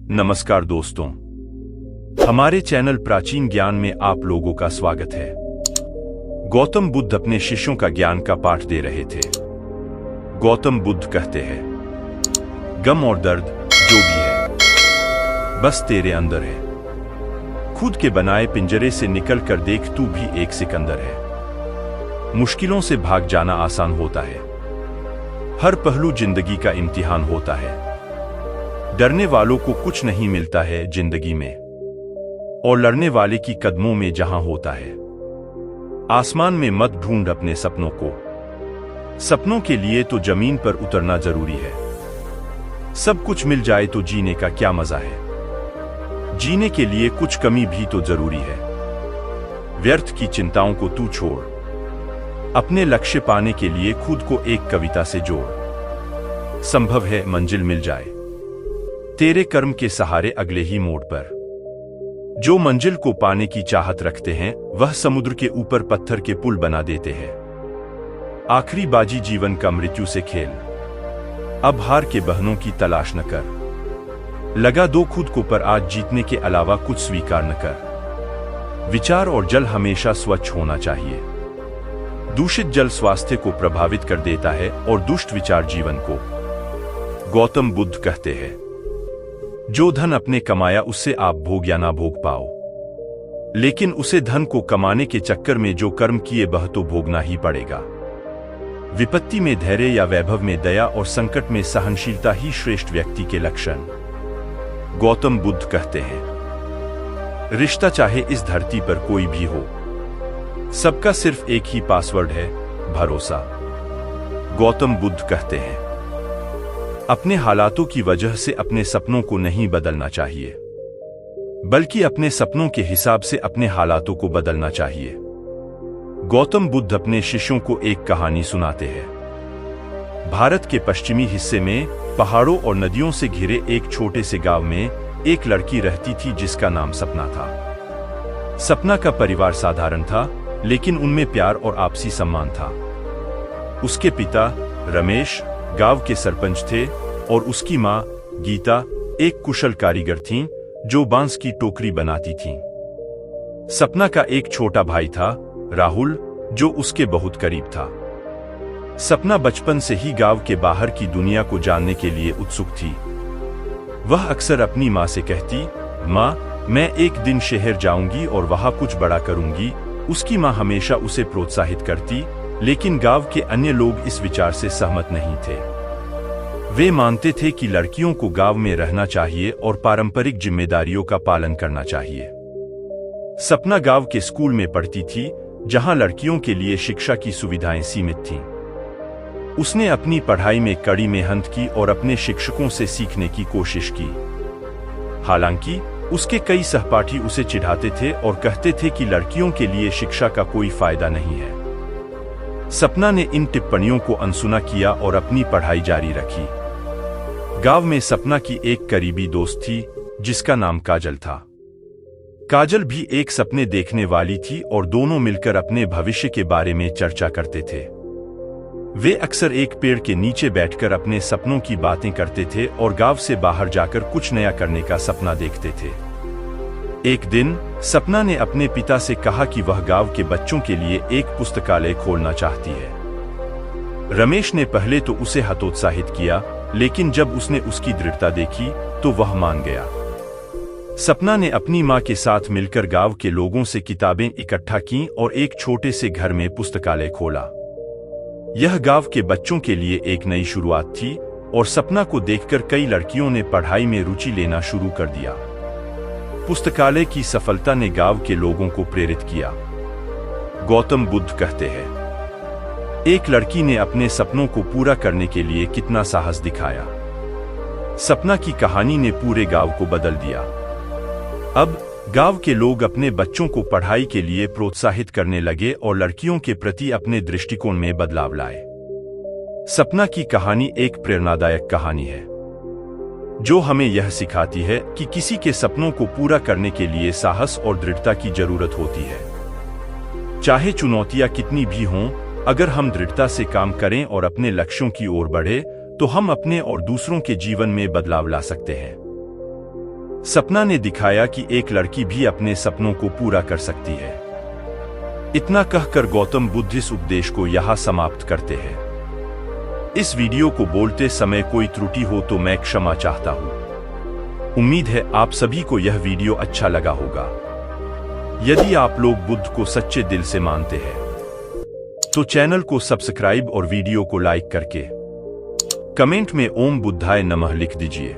नमस्कार दोस्तों, हमारे चैनल प्राचीन ज्ञान में आप लोगों का स्वागत है। गौतम बुद्ध अपने शिष्यों का ज्ञान का पाठ दे रहे थे। गौतम बुद्ध कहते हैं, गम और दर्द जो भी है बस तेरे अंदर है। खुद के बनाए पिंजरे से निकल कर देख, तू भी एक सिकंदर है। मुश्किलों से भाग जाना आसान होता है, हर पहलू जिंदगी का इम्तिहान होता है। डरने वालों को कुछ नहीं मिलता है जिंदगी में, और लड़ने वाले की कदमों में जहां होता है। आसमान में मत ढूंढ अपने सपनों को, सपनों के लिए तो जमीन पर उतरना जरूरी है। सब कुछ मिल जाए तो जीने का क्या मजा है। जीने के लिए कुछ कमी भी तो जरूरी है। व्यर्थ की चिंताओं को तू छोड़, अपने लक्ष्य पाने के लिए खुद को एक कविता से जोड़। संभव है मंजिल मिल जाए तेरे कर्म के सहारे अगले ही मोड़ पर। जो मंजिल को पाने की चाहत रखते हैं, वह समुद्र के ऊपर पत्थर के पुल बना देते हैं। आखिरी बाजी जीवन का मृत्यु से खेल, अब हार के बहनों की तलाश न कर। लगा दो खुद को पर आज जीतने के अलावा कुछ स्वीकार न कर। विचार और जल हमेशा स्वच्छ होना चाहिए। दूषित जल स्वास्थ्य को प्रभावित कर देता है और दुष्ट विचार जीवन को। गौतम बुद्ध कहते हैं, जो धन अपने कमाया उससे आप भोग या ना भोग पाओ, लेकिन उसे धन को कमाने के चक्कर में जो कर्म किए वह तो भोगना ही पड़ेगा। विपत्ति में धैर्य या वैभव में दया और संकट में सहनशीलता ही श्रेष्ठ व्यक्ति के लक्षण। गौतम बुद्ध कहते हैं, रिश्ता चाहे इस धरती पर कोई भी हो, सबका सिर्फ एक ही पासवर्ड है, भरोसा। गौतम बुद्ध कहते हैं, अपने हालातों की वजह से अपने सपनों को नहीं बदलना चाहिए, बल्कि अपने सपनों के हिसाब से अपने हालातों को बदलना चाहिए। गौतम बुद्ध अपने शिष्यों को एक कहानी सुनाते हैं। भारत के पश्चिमी हिस्से में पहाड़ों और नदियों से घिरे एक छोटे से गांव में एक लड़की रहती थी जिसका नाम सपना था। सपना का परिवार साधारण था, लेकिन उनमें प्यार और आपसी सम्मान था। उसके पिता रमेश गांव के सरपंच थे और उसकी मां गीता एक कुशल कारीगर थीं जो बांस की टोकरी बनाती थीं। सपना का एक छोटा भाई था, राहुल, जो उसके बहुत करीब था। सपना बचपन से ही गांव के बाहर की दुनिया को जानने के लिए उत्सुक थी। वह अक्सर अपनी मां से कहती, मां, मैं एक दिन शहर जाऊंगी और वहां कुछ बड़ा करूंगी। उसकी मां हमेशा उसे प्रोत्साहित करती, लेकिन गांव के अन्य लोग इस विचार से सहमत नहीं थे। वे मानते थे कि लड़कियों को गांव में रहना चाहिए और पारंपरिक जिम्मेदारियों का पालन करना चाहिए। सपना गांव के स्कूल में पढ़ती थी, जहां लड़कियों के लिए शिक्षा की सुविधाएं सीमित थीं। उसने अपनी पढ़ाई में कड़ी मेहनत की और अपने शिक्षकों से सीखने की कोशिश की। हालांकि उसके कई सहपाठी उसे चिढ़ाते थे और कहते थे कि लड़कियों के लिए शिक्षा का कोई फायदा नहीं है। सपना ने इन टिप्पणियों को अनसुना किया और अपनी पढ़ाई जारी रखी। गांव में सपना की एक करीबी दोस्त थी जिसका नाम काजल था। काजल भी एक सपने देखने वाली थी और दोनों मिलकर अपने भविष्य के बारे में चर्चा करते थे। वे अक्सर एक पेड़ के नीचे बैठकर अपने सपनों की बातें करते थे और गांव से बाहर जाकर कुछ नया करने का सपना देखते थे। एक दिन सपना ने अपने पिता से कहा कि वह गांव के बच्चों के लिए एक पुस्तकालय खोलना चाहती है। रमेश ने पहले तो उसे हतोत्साहित किया, लेकिन जब उसने उसकी दृढ़ता देखी तो वह मान गया। सपना ने अपनी मां के साथ मिलकर गांव के लोगों से किताबें इकट्ठा कीं और एक छोटे से घर में पुस्तकालय खोला। यह गांव के बच्चों के लिए एक नई शुरुआत थी और सपना को देखकर कई लड़कियों ने पढ़ाई में रुचि लेना शुरू कर दिया। पुस्तकालय की सफलता ने गांव के लोगों को प्रेरित किया। गौतम बुद्ध कहते हैं, एक लड़की ने अपने सपनों को पूरा करने के लिए कितना साहस दिखाया। सपना की कहानी ने पूरे गांव को बदल दिया। अब गांव के लोग अपने बच्चों को पढ़ाई के लिए प्रोत्साहित करने लगे और लड़कियों के प्रति अपने दृष्टिकोण में बदलाव लाए। सपना की कहानी एक प्रेरणादायक कहानी है जो हमें यह सिखाती है कि किसी के सपनों को पूरा करने के लिए साहस और दृढ़ता की जरूरत होती है। चाहे चुनौतियां कितनी भी हों, अगर हम दृढ़ता से काम करें और अपने लक्ष्यों की ओर बढ़े, तो हम अपने और दूसरों के जीवन में बदलाव ला सकते हैं। सपना ने दिखाया कि एक लड़की भी अपने सपनों को पूरा कर सकती है। इतना कहकर गौतम बुद्ध इस उपदेश को यहाँ समाप्त करते हैं। इस वीडियो को बोलते समय कोई त्रुटि हो तो मैं क्षमा चाहता हूँ। उम्मीद है आप सभी को यह वीडियो अच्छा लगा होगा। यदि आप लोग बुद्ध को सच्चे दिल से मानते हैं तो चैनल को सब्सक्राइब और वीडियो को लाइक करके कमेंट में ओम बुद्धाय नमः लिख दीजिए।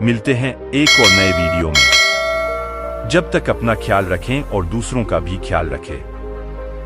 मिलते हैं एक और नए वीडियो में। जब तक अपना ख्याल रखें और दूसरों का भी ख्याल रखें।